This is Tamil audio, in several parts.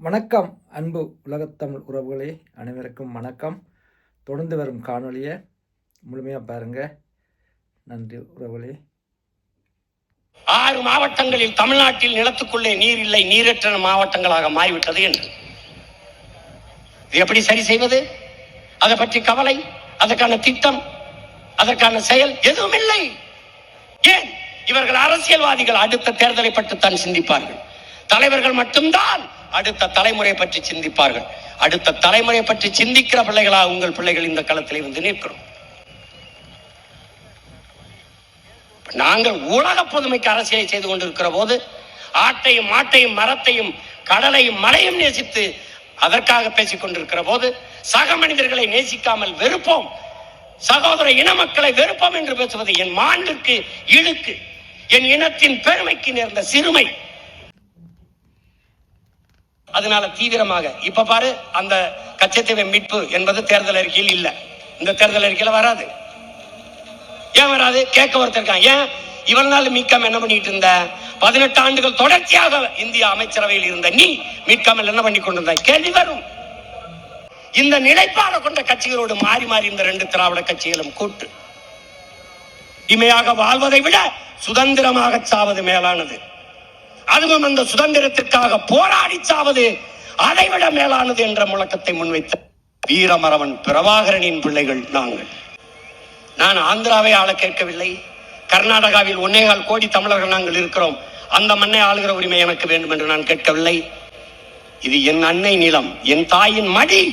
வணக்கம் அன்பு உலகத்தமிழ் உறவுகளே, அனைவருக்கும் வணக்கம். தொடர்ந்து வரும் காணொலியை முழுமையாக பாருங்க. நன்றி உறவுகளே. 6 மாவட்டங்களில் தமிழ்நாட்டில் நிலத்துக்குள்ளே நீர் இல்லை, நீரற்ற மாவட்டங்களாக மாறிவிட்டது என்று எப்படி சரி செய்வது? அதை பற்றி கவலை, அதற்கான திட்டம், அதற்கான செயல் எதுவும் இல்லை. ஏன்? இவர்கள் அரசியல்வாதிகள் அடுத்த தேர்தலை பற்றி தான் சிந்திப்பார்கள். தலைவர்கள் மட்டும்தான் அடுத்த தலைமுறை பற்றி சிந்திப்பார்கள். அடுத்த தலைமுறை பற்றி சிந்திக்கிற பிள்ளைகளா உங்கள் பிள்ளைகள் இந்த களத்திலே வந்து நிற்கிறோம். நாங்கள் உலக பொதுமைக்கு அரசியலை செய்து கொண்டிருக்கிற போது ஆட்டையும் மாட்டையும் மரத்தையும் கடலையும் மலையும் நேசித்து அதற்காக பேசிக் கொண்டிருக்கிற போது சக மனிதர்களை நேசிக்காமல் வெறுப்போம், சகோதர இன மக்களை வெறுப்போம் என்று பேசுவது என் மாண்பிற்கு இழுக்கு, என் இனத்தின் பெருமைக்கு நேர்ந்த சிறுமை. அதனால தீவிரமாக இப்ப பாரு, அந்த கச்சத்தீவு மீட்பு என்பது தேர்தல் அறிக்கையில் இல்ல. இந்த தேர்தல் அறிக்கையில வராது. ஏன் வராது? கேட்க ஒருத்தருக்கான். ஏன் இவ்வளவு நாள் மீட்காம என்ன பண்ணிட்டு இருந்த? 18 ஆண்டுகள் தொடர்ச்சியாக இந்திய அமைச்சரவையில் இருந்த நீ மீட்காமல் என்ன பண்ணி கொண்டிருந்த கேள்வி வரும். இந்த நிலைப்பாடு கொண்ட கட்சிகளோடு மாறி மாறி இந்த 2 திராவிட கட்சிகளும் கூட்டு இமையாக வாழ்வதை விட சுதந்திரமாக சாவது மேலானது. அதுவும் அந்த சுதந்திரத்திற்காக போராடி சாவது அதைவிட மேலானது என்ற முழக்கத்தை முன்வைத்த வீரமரவன் பிரபாகரனின் பிள்ளைகள் நாங்கள். நான் ஆந்திராவை ஆள கேட்கவில்லை. கர்நாடகாவில் 1.25 கோடி தமிழர்கள் நாங்கள் இருக்கிறோம். அந்த மண்ணை ஆளுகிற உரிமை எனக்கு வேண்டும் என்று நான் கேட்கவில்லை. இது என் அன்னை நிலம், என் தாயின் மடி.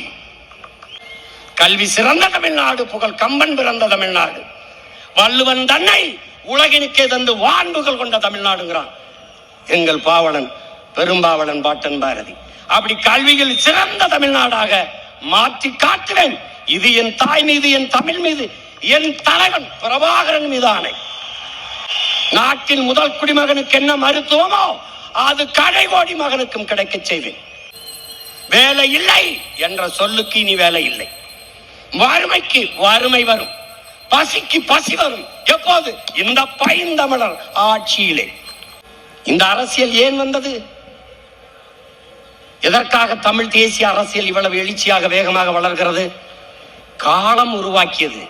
கல்வி சிறந்த தமிழ்நாடு, புகழ் கம்பன் பிறந்த தமிழ்நாடு, வள்ளுவன் தன்னை உலகினுக்கே தந்து வான்புகள் கொண்ட தமிழ்நாடுங்கிறான் எங்கள் பாவலன் பெரும்பாவலன் பாட்டன் பாரதி. அப்படி கல்வியில் சிறந்த தமிழ்நாடாக மாற்றி காட்டுவேன். இது என் தாய் மீது, என் தமிழ் மீது, என் தலைவன் பிரபாகரன் மீது ஆணை. நாட்டின் முதல் குடிமகனுக்கு என்ன மருத்துவமோ அது கடைகோடி மகனுக்கும் கிடைக்க செய்வேன். வேலை இல்லை என்ற சொல்லுக்கு இனி வேலை இல்லை. வறுமைக்கு வறுமை வரும், பசிக்கு பசி வரும். எப்போது? இந்த பைந்தமிழர் ஆட்சியிலே. இந்த அரசியல் ஏன் வந்தது? எதற்காக தமிழ் தேசிய அரசியல் இவ்வளவு எழுச்சியாக வேகமாக வளர்கிறது? காலம் உருவாக்கியது.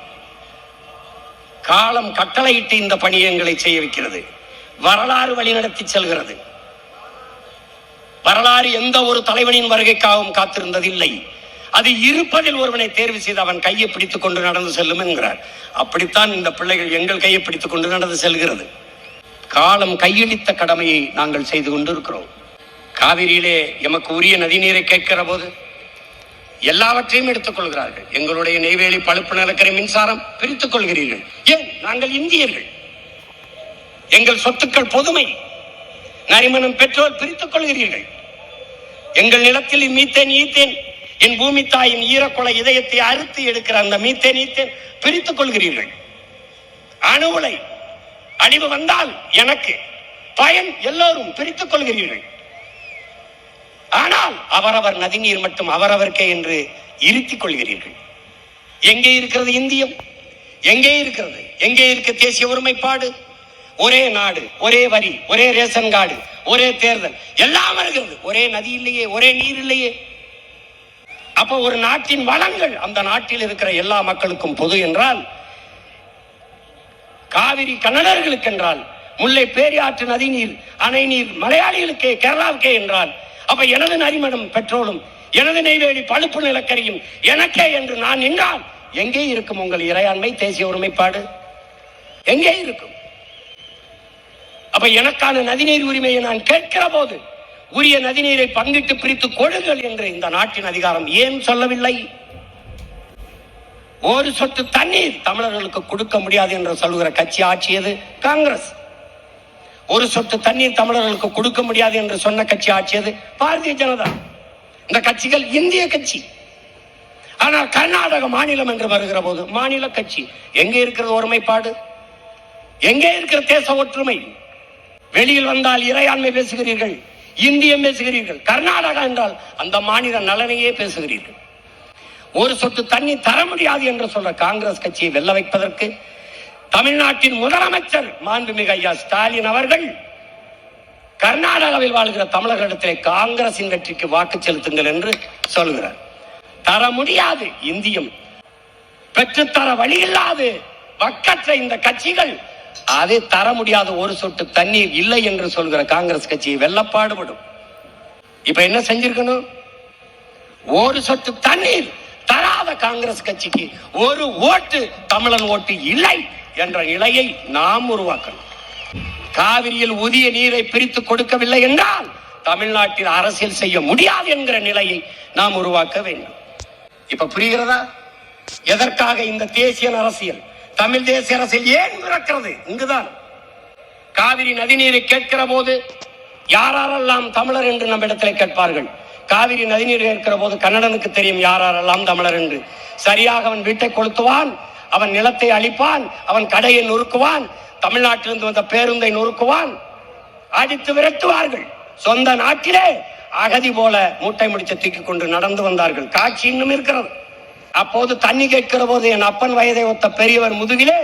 காலம் கட்டளையிட்டு இந்த பணியங்களை செய்ய வைக்கிறது. வரலாறு வழிநடத்தி செல்கிறது. வரலாறு எந்த ஒரு தலைவனின் வருகைக்காகவும் காத்திருந்ததில்லை. அது இருப்பதில் ஒருவனை தேர்வு செய்து அவன் கையை பிடித்துக் கொண்டு நடந்து செல்லும் என்கிறார். அப்படித்தான் இந்த பிள்ளைகள் எங்கள் கையை பிடித்துக் கொண்டு நடந்து செல்கிறது. காலம் கையளித்த கடமையை நாங்கள் செய்து கொண்டிருக்கிறோம். காவிரியிலே எமக்கு உரிய நதிநீரை கேட்கிற போது எல்லாவற்றையும் எடுத்துக் கொள்கிறார்கள். எங்களுடைய நெய்வேலி பழுப்பு நிலக்கரி மின்சாரம் பிரித்துக் கொள்கிறீர்கள். ஏன்? நாங்கள் இந்தியர்கள், எங்கள் சொத்துக்கள் பொதுமை. நரிமணம் பெட்ரோல் பிரித்துக் கொள்கிறீர்கள். எங்கள் நிலத்தில் மீத்தேன் ஈத்தேன், என் பூமி தாயின் ஈரக்குலை இதயத்தை அறுத்து எடுக்கிற அந்த மீத்தேன் ஈத்தேன் பிரித்துக் கொள்கிறீர்கள். அணு உலை அழிவு வந்தால் எனக்கு பயன், எல்லோரும் பிரித்துக் கொள்கிறீர்கள். ஆனால் அவரவர் நதிநீர் மட்டும் அவரவர்க்கே என்று இருத்திக் கொள்கிறீர்கள். எங்கே இருக்கிறது இந்தியம்? எங்கே இருக்கிறது? எங்கே இருக்க தேசிய ஒருமைப்பாடு? ஒரே நாடு, ஒரே வரி, ஒரே ரேஷன் கார்டு, ஒரே தேர்தல், எல்லாம் இருக்கிறது. ஒரே நதி இல்லையே, ஒரே நீர் இல்லையே. அப்ப ஒரு நாட்டின் வளங்கள் அந்த நாட்டில் இருக்கிற எல்லா மக்களுக்கும் பொது என்றால், காவிரி கன்னடர்களுக்கு என்றால், முல்லை பேரியாற்று நதி நீர் அணை நீர் மலையாளிகளுக்கே கேரளாவுக்கே என்றால், அப்ப எனது நரிமணம் பெட்ரோலும் எனது நெய்வேலி பழுப்பு நிலக்கரியும் எனக்கே என்று நான் நின்றால் எங்கே இருக்கும் உங்கள் இறையாண்மை, தேசிய ஒருமைப்பாடு? எங்கே இருக்கும்? அப்ப எனக்கான நதிநீர் உரிமையை நான் கேட்கிற போது உரிய நதிநீரை பங்கிட்டு பிரித்து கொடுங்கள் என்று இந்த நாட்டின் அதிகாரம் ஏன் சொல்லவில்லை? ஒரு சொட்டு தண்ணீர் தமிழர்களுக்கு கொடுக்க முடியாது என்று சொல்கிற கட்சி ஆட்சியது காங்கிரஸ். ஒரு சொட்டு தண்ணீர் தமிழர்களுக்கு கொடுக்க முடியாது என்று சொன்ன கட்சி ஆட்சியது பாரதிய ஜனதா. இந்த கட்சிகள் இந்திய கட்சி. ஆனால் கர்நாடக மாநிலம் என்று வருகிற போது மாநில கட்சி. எங்கே இருக்கிற ஒருமைப்பாடு? எங்கே இருக்கிற தேச ஒற்றுமை? வெளியில் வந்தால் இறையாண்மை பேசுகிறீர்கள், இந்தியம் பேசுகிறீர்கள். கர்நாடகா என்றால் அந்த மாநில நலனையே பேசுகிறீர்கள். ஒரு சொட்டு தண்ணி தர முடியாது என்று சொல்ற காங்கிரஸ் கட்சியை வெல்ல வைப்பதற்கு தமிழ்நாட்டின் முதலமைச்சர் மாண்புமிகு ஐயா ஸ்டாலின் அவர்கள் கர்நாடகாவில் வாழ்கிற தமிழர்களிடத்திலே காங்கிரசின் வெற்றிக்கு வாக்கு செலுத்துங்கள் என்று சொல்கிறார். தர முடியாது. இந்தியம் பெற்றுத்தர வழி இல்லாது வக்கற்ற இந்த கட்சிகள் அதை தர முடியாத ஒரு சொட்டு தண்ணீர் இல்லை என்று சொல்கிற காங்கிரஸ் கட்சியை வெல்லப்பாடுபடும். இப்ப என்ன செஞ்சிருக்கணும்? ஒரு சொட்டு தண்ணீர் தராத காங்கிரஸ் கட்சிக்கு ஒரு ஓட்டு தமிழன் ஓட்டு இல்லை என்ற நிலையை நாம் உருவாக்கணும். காவிரியில் உரிய நீரை பிரித்து கொடுக்கவில்லை என்றால் தமிழ்நாட்டில் அரசியல் செய்ய முடியாது என்கிற நிலையை நாம் உருவாக்க வேண்டும். இப்ப புரிகிறதா எதற்காக இந்த தேசிய அரசியல், தமிழ் தேசிய அரசியல் ஏன் பிறக்கிறது? இங்குதான் காவிரி நதிநீரை கேட்கிற போது யாரெல்லாம் தமிழர் என்று நம்ம இடத்துல கேட்பார்கள். காவிரி நதிநீர் கேட்கிற போது கன்னடனுக்கு தெரியும் யாரெல்லாம் தமிழர் என்று. சரியாக அவன் வீட்டை கொளுத்துவான், அவன் நிலத்தை அழிப்பான், அவன் கடையை நொறுக்குவான், தமிழ்நாட்டிலிருந்து வந்த பேருந்தை நொறுக்குவான், அடித்து விரட்டுவார்கள். சொந்த நாட்டிலே அகதி போல மூட்டை முடிச்ச தூக்கி கொண்டு நடந்து வந்தார்கள். காட்சி இன்னும் இருக்கிறது. அப்போது தண்ணி கேட்கிற போது என் அப்பன் வயதை ஒத்த பெரியவர் முதுகிலே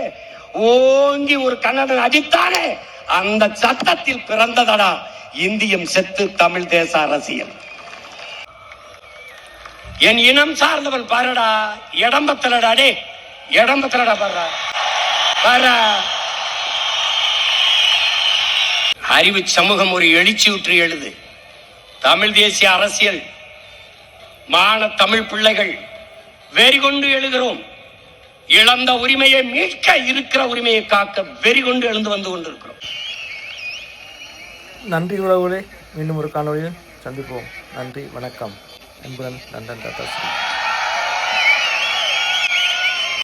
ஓங்கி ஒரு கன்னடன் அடித்தானே, அந்த சத்தத்தில் பிறந்ததடா இந்தியம் செத்து தமிழ் தேச அரசியல். என் இனம் சார்ந்தவன் பாருடா, இடம்பத்தலடா, டே இடம்பத்தலடா பாரு பாரு. அறிவு சமூகம் ஒரு எழுச்சி ஊற்றி எழுது. தமிழ் தேசிய அரசியல் மான தமிழ் பிள்ளைகள் வெறி கொண்டு எழுகிறோம். இழந்த உரிமையை மீட்க, இருக்கிற உரிமையை காக்க வெறி கொண்டு எழுந்து வந்து கொண்டிருக்கிறோம். நன்றி உறவுகளே, மீண்டும் ஒரு காணொளியில் சந்திப்போம். நன்றி, வணக்கம். அன்புடன் லண்டன் தாத்தா ஸ்ரீ.